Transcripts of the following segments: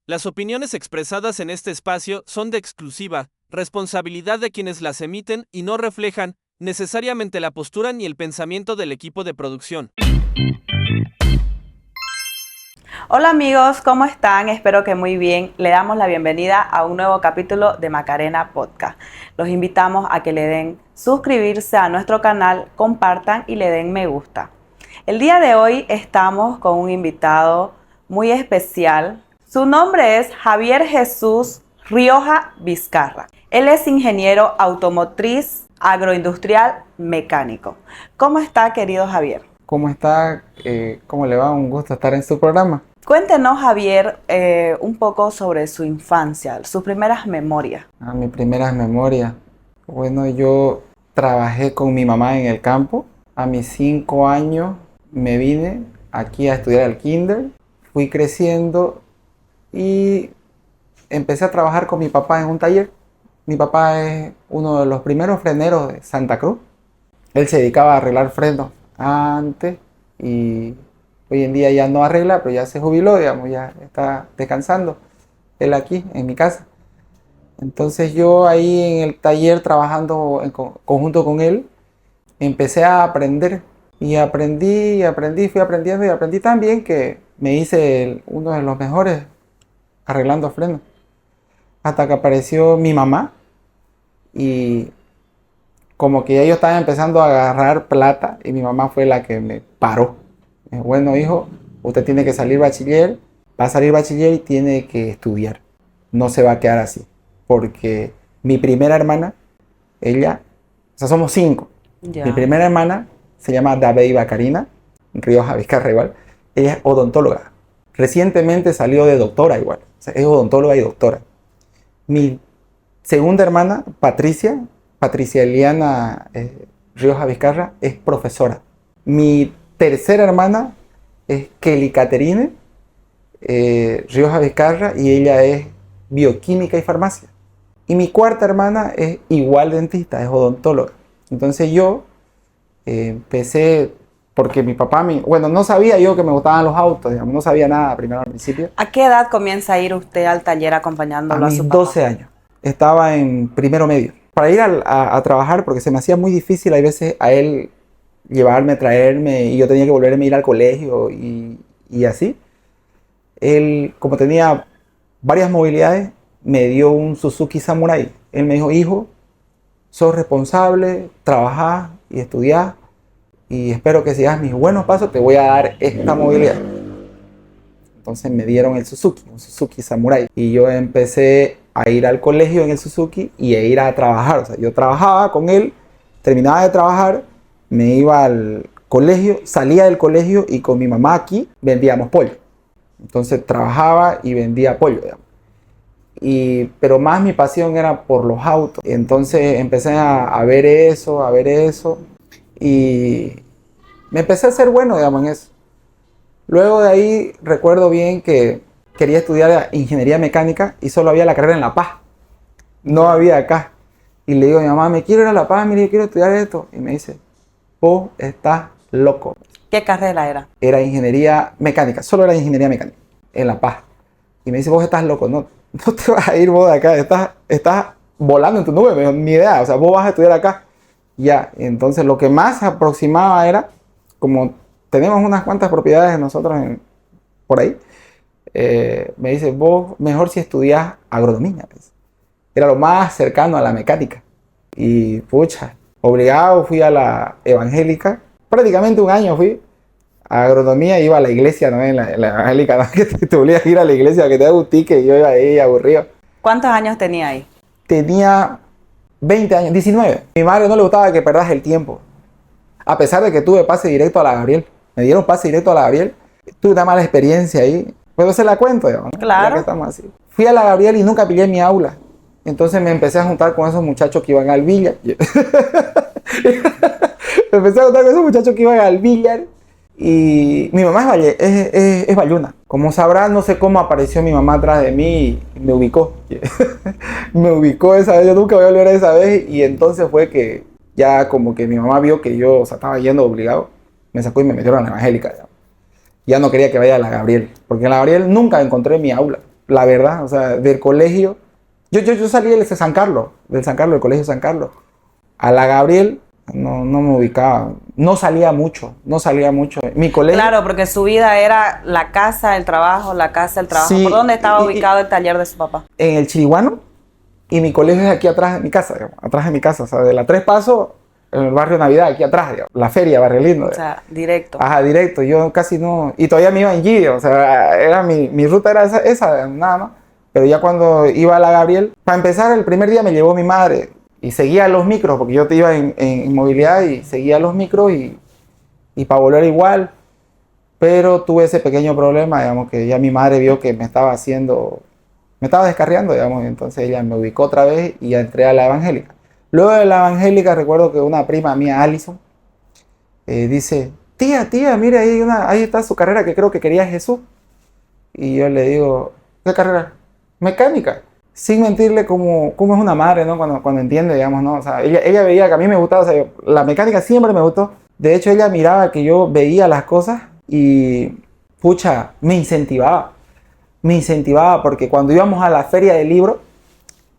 Las opiniones expresadas en este espacio son de exclusiva responsabilidad de quienes las emiten y no reflejan necesariamente la postura ni el pensamiento del equipo de producción. Hola amigos, ¿cómo están? Espero que muy bien. Le damos la bienvenida a un nuevo capítulo de Macarena Podcast. Los invitamos a que le den suscribirse a nuestro canal, compartan y le den me gusta. El día de hoy estamos con un invitado muy especial. Su nombre es Javier Jesús Rioja Vizcarra. Él es ingeniero automotriz, agroindustrial, mecánico. ¿Cómo está, querido Javier? ¿Cómo está? ¿Cómo le va? Un gusto estar en su programa. Cuéntenos, Javier, un poco sobre su infancia, sus primeras memorias. Mis primeras memorias. Bueno, yo trabajé con mi mamá en el campo. A mis 5 años me vine aquí a estudiar al kinder. Fui creciendo y empecé a trabajar con mi papá en un taller. Mi papá es uno de los primeros freneros de Santa Cruz. Él se dedicaba a arreglar frenos antes y hoy en día ya no arregla, pero ya se jubiló, digamos, ya está descansando él aquí en mi casa. Entonces yo ahí en el taller trabajando en conjunto con él empecé a aprender y fui aprendiendo y aprendí tan bien que me hice uno de los mejores arreglando frenos hasta que apareció mi mamá y como que ellos estaban empezando a agarrar plata y mi mamá fue la que me paró. Me dijo, bueno, hijo, usted tiene que salir bachiller, va a salir bachiller y tiene que estudiar. No se va a quedar así. Porque mi primera hermana, ella, o sea, somos 5. Ya. Mi primera hermana se llama Dabeiba Karina, Rioja Vizcarra igual. Ella es odontóloga. Recientemente salió de doctora igual. O sea, es odontóloga y doctora. Mi segunda hermana, Patricia Eliana Rioja Vizcarra, es profesora. Mi tercera hermana es Kelly Caterine Rioja Vizcarra y ella es bioquímica y farmacia. Y mi cuarta hermana es igual dentista, es odontóloga. Entonces yo empecé porque mi papá, bueno, no sabía yo que me gustaban los autos, digamos, no sabía nada primero al principio. ¿A qué edad comienza a ir usted al taller acompañándolo A a su mis papá? 12 años. Estaba en primero medio. Para ir a trabajar, porque se me hacía muy difícil a veces a él llevarme, traerme, y yo tenía que volverme a ir al colegio y así. Él, como tenía varias movilidades, me dio un Suzuki Samurai. Él me dijo, hijo, sos responsable, trabajás y estudiás, y espero que sigas mis buenos pasos, te voy a dar esta movilidad. Entonces me dieron un Suzuki Samurai. Y yo empecé a ir al colegio en el Suzuki y a ir a trabajar. O sea, yo trabajaba con él, terminaba de trabajar, me iba al colegio, salía del colegio y con mi mamá aquí vendíamos pollo. Entonces trabajaba y vendía pollo, digamos. Pero más mi pasión era por los autos. Entonces empecé a ver eso y me empecé a ser bueno, digamos, en eso. Luego de ahí recuerdo bien que quería estudiar ingeniería mecánica y solo había la carrera en La Paz. No había acá. Y le digo a mi mamá, me quiero ir a La Paz, mire, quiero estudiar esto. Y me dice, vos estás loco. ¿Qué carrera era? Era ingeniería mecánica, solo era ingeniería mecánica, en La Paz. Y me dice, vos estás loco, no te vas a ir vos de acá, estás volando en tu nube, me dijo, ni idea, o sea, vos vas a estudiar acá. Ya, entonces lo que más aproximaba era, como tenemos unas cuantas propiedades nosotros por ahí, me dice, vos mejor si estudias agronomía. Pues. Era lo más cercano a la mecánica. Y pucha, obligado fui a la evangélica, prácticamente un año fui a agronomía, iba a la iglesia, ¿no? En la evangélica, ¿no? Que te obligas a ir a la iglesia, que te da un ticket, y yo iba ahí aburrido. ¿Cuántos años tenía ahí? Tenía 20 años, 19. Mi madre no le gustaba que perdas el tiempo. A pesar de que tuve pase directo a la Gabriel. Me dieron pase directo a la Gabriel. Tuve una mala experiencia ahí. Pero se la cuento, digamos, ¿no? Claro. Ya que estamos así. Fui a la Gabriel y nunca pillé mi aula. Entonces me empecé a juntar con esos muchachos que iban al billar. Me empecé a juntar con esos muchachos que iban al billar. Y mi mamá es bayuna. Como sabrán, no sé cómo apareció mi mamá atrás de mí y me ubicó. Me ubicó esa vez, yo nunca voy a olvidar esa vez. Y entonces fue que ya como que mi mamá vio que yo, o sea, estaba yendo obligado. Me sacó y me metieron a la evangélica. Ya no quería que vaya a la Gabriel, porque en la Gabriel nunca encontré mi aula. la verdad, o sea, del colegio. Yo salí del San Carlos, del colegio San Carlos. A la Gabriel no me ubicaba, no salía mucho. Mi colegio... Claro, porque su vida era la casa, el trabajo, la casa, el trabajo. Sí, ¿Por dónde estaba ubicado el taller de su papá? En el Chiriguano, y mi colegio es aquí atrás de mi casa, digamos, atrás de mi casa, o sea, de la Tres Pasos, en el barrio Navidad, aquí atrás, digamos, la feria, Barrio Lindo. O sea, directo. Ajá, directo, yo casi no, y todavía me iba en Gidio, o sea, era mi ruta era esa, nada más. Pero ya cuando iba a la Gabriel, para empezar, el primer día me llevó mi madre y seguía los micros, porque yo te iba en movilidad y seguía los micros y para volver igual. Pero tuve ese pequeño problema, digamos, que ya mi madre vio que me estaba descarriando, digamos, y entonces ella me ubicó otra vez y ya entré a la evangélica. Luego de la evangélica recuerdo que una prima mía, Alison, dice, tía, mire, ahí está su carrera que creo que quería Jesús. Y yo le digo, ¿qué carrera? Mecánica. Sin mentirle cómo es una madre, ¿no? Cuando entiende, digamos, ¿no? O sea, ella veía que a mí me gustaba, o sea, la mecánica siempre me gustó. De hecho, ella miraba que yo veía las cosas y, pucha, me incentivaba porque cuando íbamos a la feria del libro,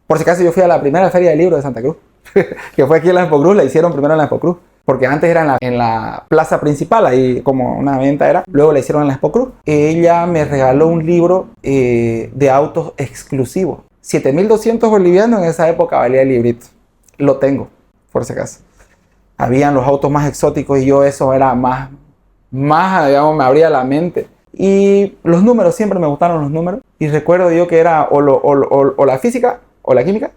por si acaso yo fui a la primera feria del libro de Santa Cruz, que fue aquí en la Expo Cruz, la hicieron primero en la Expo Cruz, porque antes era en la plaza principal, ahí como una venta era, luego la hicieron en la Expo Cruz. Ella me regaló un libro de autos exclusivos, 7.200 bolivianos en esa época valía el librito, lo tengo, por si acaso. Habían los autos más exóticos y yo eso era más, digamos, me abría la mente. Y los números, siempre me gustaron los números. Y recuerdo yo que era o la física o la química,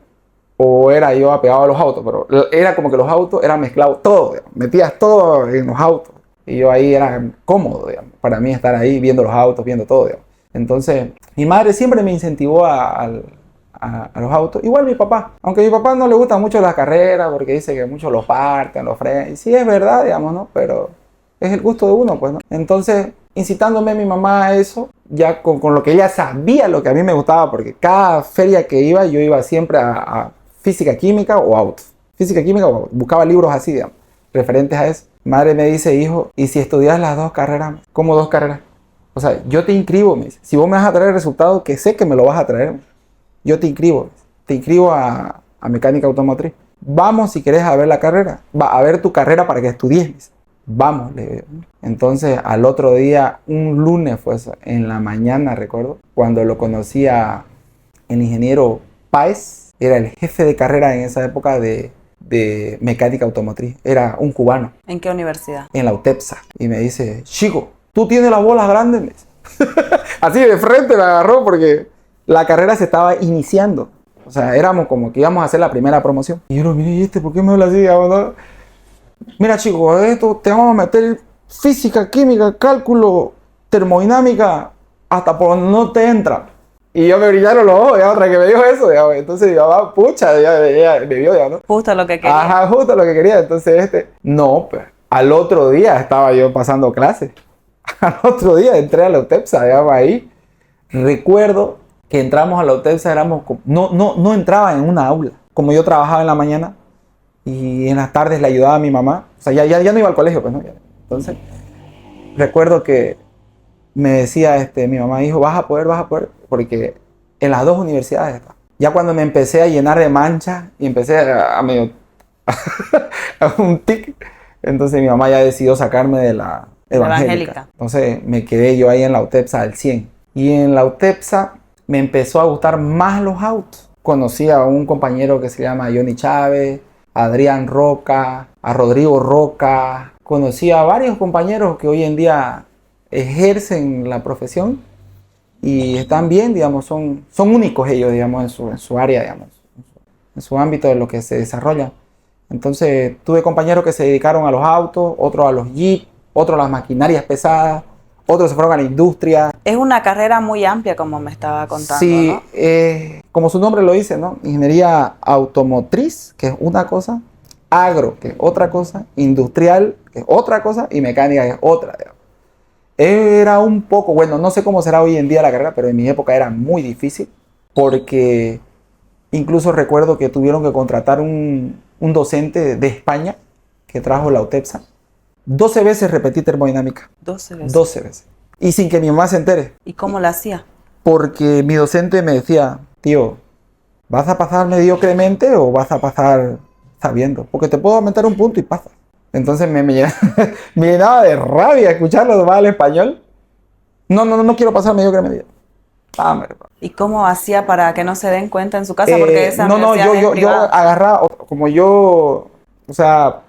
o era yo apegado a los autos. Pero era como que los autos eran mezclados todo, digamos. Metías todo en los autos. Y yo ahí era cómodo, digamos, para mí estar ahí viendo los autos, viendo todo, digamos. Entonces, mi madre siempre me incentivó a los autos. Igual mi papá, aunque a mi papá no le gusta mucho las carreras, porque dice que muchos los parten, los frenan. Y sí es verdad, digamos, ¿no? Pero es el gusto de uno, pues, ¿no? Entonces, incitándome a mi mamá a eso, ya con lo que ella sabía, lo que a mí me gustaba, porque cada feria que iba, yo iba siempre a física, química o autos. Física, química o autos. Buscaba libros así, digamos, referentes a eso. Madre me dice, hijo, ¿y si estudias las dos carreras? ¿Cómo dos carreras? O sea, yo te inscribo, me dice. Si vos me vas a traer el resultado, que sé que me lo vas a traer, yo te inscribo a mecánica automotriz. Vamos si querés a ver la carrera, va a ver tu carrera para que estudies, me dice. Vamos, le digo. Entonces al otro día, un lunes fue eso, en la mañana recuerdo, cuando lo conocía el ingeniero Páez, era el jefe de carrera en esa época de mecánica automotriz, era un cubano. ¿En qué universidad? En la UTEPSA. Y me dice, chico, ¿tú tienes las bolas grandes? Me dice. Así de frente me agarró porque la carrera se estaba iniciando. O sea, éramos como que íbamos a hacer la primera promoción. Y yo lo miré, ¿y por qué me habla así? ¿No? Mira, chicos, esto te vamos a meter física, química, cálculo, termodinámica, hasta por donde no te entra. Y yo me brillaron los ojos, ya otra que me dijo eso, digamos. Entonces yo, pucha, ya me vio, ya, ¿no? Justo lo que quería. Ajá, justo lo que quería. Entonces no, pues, al otro día estaba yo pasando clases. Al otro día entré a la UTEPSA, digamos, ahí. Recuerdo que entramos a la UTEPSA, no entraba en una aula. Como yo trabajaba en la mañana, y en las tardes le ayudaba a mi mamá. O sea, ya no iba al colegio, pues, ¿no? Entonces, recuerdo que me decía mi mamá, hijo, vas a poder, porque en las dos universidades está. Ya cuando me empecé a llenar de manchas y empecé a medio a un tic, entonces mi mamá ya decidió sacarme de la evangélica. Entonces me quedé yo ahí en la UTEPSA al 100. Y en la UTEPSA me empezó a gustar más los autos. Conocí a un compañero que se llama Johnny Chávez, a Adrián Roca, a Rodrigo Roca. Conocí a varios compañeros que hoy en día ejercen la profesión y están bien, digamos, son únicos ellos, digamos, en su área, digamos, en su ámbito de lo que se desarrolla. Entonces tuve compañeros que se dedicaron a los autos, otros a los jeeps, otros a las maquinarias pesadas, otros se fueron a la industria. Es una carrera muy amplia, como me estaba contando, sí, ¿no? Como su nombre lo dice, ¿no? Ingeniería automotriz, que es una cosa, agro, que es otra cosa, industrial, que es otra cosa, y mecánica, que es otra. Era un poco, bueno, no sé cómo será hoy en día la carrera, pero en mi época era muy difícil, porque incluso recuerdo que tuvieron que contratar un docente de España que trajo la UTEPSA. 12 veces repetí termodinámica. 12 veces. 12 veces. Y sin que mi mamá se entere. ¿Y cómo la hacía? porque mi docente me decía, tío, ¿vas a pasar mediocremente o vas a pasar sabiendo? Porque te puedo aumentar un punto y pasas. Entonces me llenaba, me llenaba de rabia escucharlo mal español. No quiero pasar mediocremente. ¿Y cómo hacía para que no se den cuenta en su casa? Porque esa universidad es yo privada. agarraba, como yo, o sea,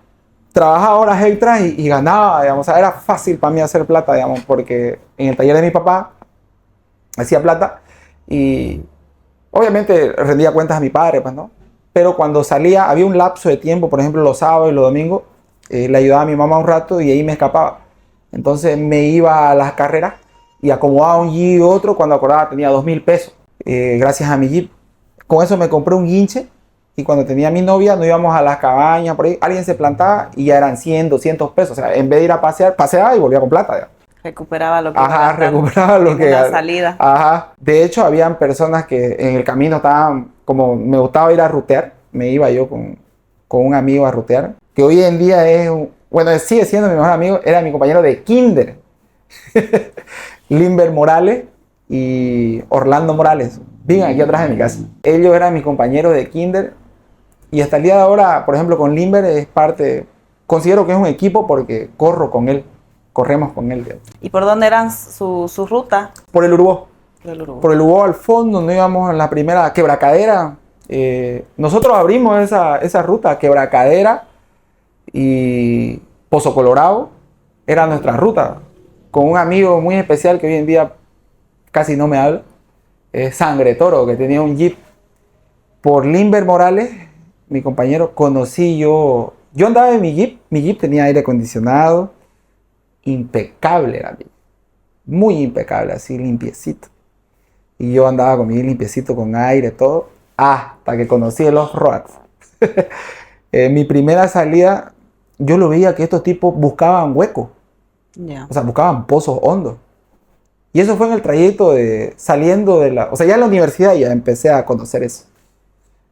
trabajaba horas extras y ganaba, digamos, o sea, era fácil para mí hacer plata, digamos, porque en el taller de mi papá hacía plata y obviamente rendía cuentas a mi padre, pues, ¿no? Pero cuando salía, había un lapso de tiempo, por ejemplo, los sábados y los domingos, le ayudaba a mi mamá un rato y ahí me escapaba. Entonces me iba a las carreras y acomodaba un jeep y otro, cuando acordaba tenía 2,000 pesos, gracias a mi jeep. Con eso me compré un guinche y cuando tenía mi novia nos íbamos a las cabañas, por ahí alguien se plantaba y ya eran 100, 200 pesos. O sea, en vez de ir a pasear, paseaba y volvía con plata, ya. Recuperaba lo que iba a Ajá, gastar recuperaba lo en que... una salida. Ajá. De hecho, habían personas que en el camino estaban, como me gustaba ir a rutear, me iba yo con un amigo a rutear, que hoy en día es, bueno, sigue siendo mi mejor amigo, era mi compañero de kinder. Limber Morales y Orlando Morales, viven aquí atrás de mi casa. Ellos eran mis compañeros de kinder y hasta el día de ahora, por ejemplo, con Limber es parte, considero que es un equipo porque corro con él, corremos con él. ¿Y por dónde eran su ruta? Por el Urubó. Del Uruguay. Por el Urubó al fondo, no íbamos en la primera Quebracadera. Nosotros abrimos esa ruta, Quebracadera y Pozo Colorado, era nuestra ruta, con un amigo muy especial que hoy en día casi no me habla, Sangre Toro, que tenía un jeep. Por Limber Morales, mi compañero, conocí yo andaba en mi jeep tenía aire acondicionado, impecable era muy impecable, así limpiecito. Y yo andaba con mi jeep limpiecito, con aire, todo, hasta que conocí el off-road. Mi primera salida, yo lo veía que estos tipos buscaban huecos. Yeah. O sea, buscaban pozos hondos. Y eso fue en el trayecto de saliendo de la... O sea, ya en la universidad ya empecé a conocer eso.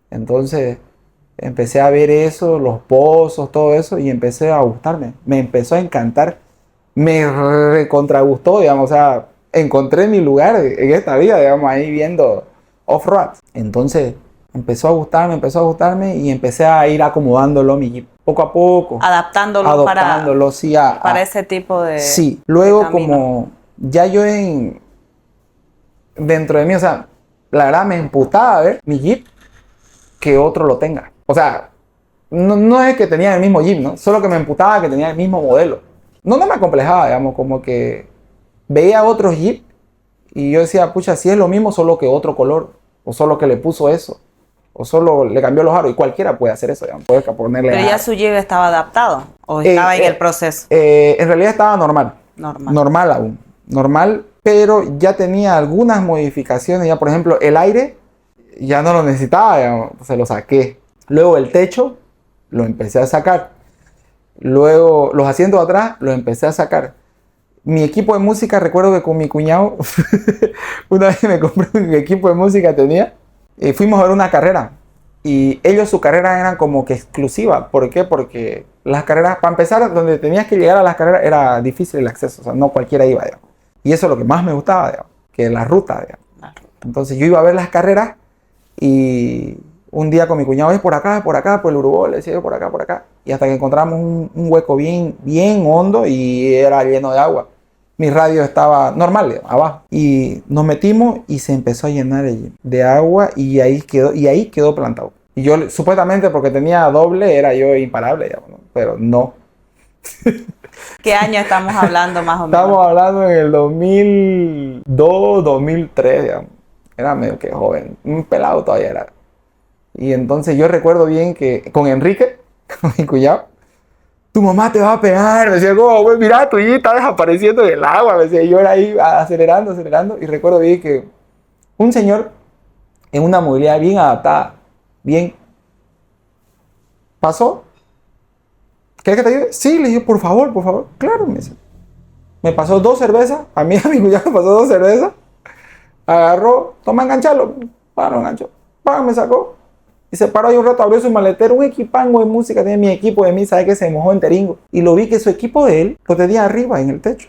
Entonces, empecé a ver eso, los pozos, todo eso, y empecé a gustarme. Me empezó a encantar. Me recontragustó, digamos, o sea, encontré mi lugar en esta vida, digamos, ahí viendo off-road. Entonces, empezó a gustarme y empecé a ir acomodándolo mi jeep. Poco a poco. Adaptándolo sí, para ese tipo de... Sí, luego de camino. como ya yo dentro de mí, o sea, la verdad me emputaba ver mi jeep que otro lo tenga. O sea, no es que tenía el mismo jeep, ¿no? Solo que me emputaba que tenía el mismo modelo. No me acomplejaba, digamos, como que veía otros jeep y yo decía, pucha, si es lo mismo, solo que otro color, o solo que le puso eso, o solo le cambió los aros, y cualquiera puede hacer eso, digamos, puede ponerle Pero ya aros. su jeep estaba adaptado, o estaba en el proceso. En realidad estaba normal. Normal. Aún. Normal, pero ya tenía algunas modificaciones. Ya, por ejemplo, el aire ya no lo necesitaba, digamos, se lo saqué. Luego el techo lo empecé a sacar. Luego los asientos de atrás lo empecé a sacar. Mi equipo de música, recuerdo que con mi cuñado, una vez me compré un equipo de música, tenía, fuimos a ver una carrera. Y ellos, su carrera eran como que exclusiva. ¿Por qué? Porque las carreras, para empezar, donde tenías que llegar a las carreras era difícil el acceso. O sea, no cualquiera iba, digamos. Y eso es lo que más me gustaba, digamos, que la ruta, digamos. Entonces yo iba a ver las carreras y un día con mi cuñado, es por acá, por el Uruguay, le decía yo por acá. Y hasta que encontramos un hueco bien hondo y era lleno de agua. Mi radio estaba normal, digamos, abajo. Y nos metimos y se empezó a llenar de agua y ahí quedó plantado. Y yo, supuestamente porque tenía doble, era yo imparable, digamos, ¿no? Pero no. ¿Qué año estamos hablando más o menos? Estamos hablando en el 2002, 2003, digamos. Era medio que joven, un pelado todavía era. Y entonces yo recuerdo bien que con Enrique, con mi cuñado, tu mamá te va a pegar. Me decía, oh, güey, mira, tu hija está desapareciendo del agua. Me decía, yo era ahí acelerando. Y recuerdo bien que un señor en una movilidad bien adaptada, bien, pasó. ¿Quieres que te ayude? Sí, le dije, por favor. Claro, me dice. Me pasó 2 cervezas. A mí, a mi cuñado me pasó 2 cervezas. Agarró, toma, engancharlo. Lo enganchó. Me sacó. Y se paró ahí un rato, abrió su maletero, un equipango de música, tenía mi equipo de mí, sabe que se mojó enteringo. Y lo vi que su equipo de él lo tenía arriba en el techo.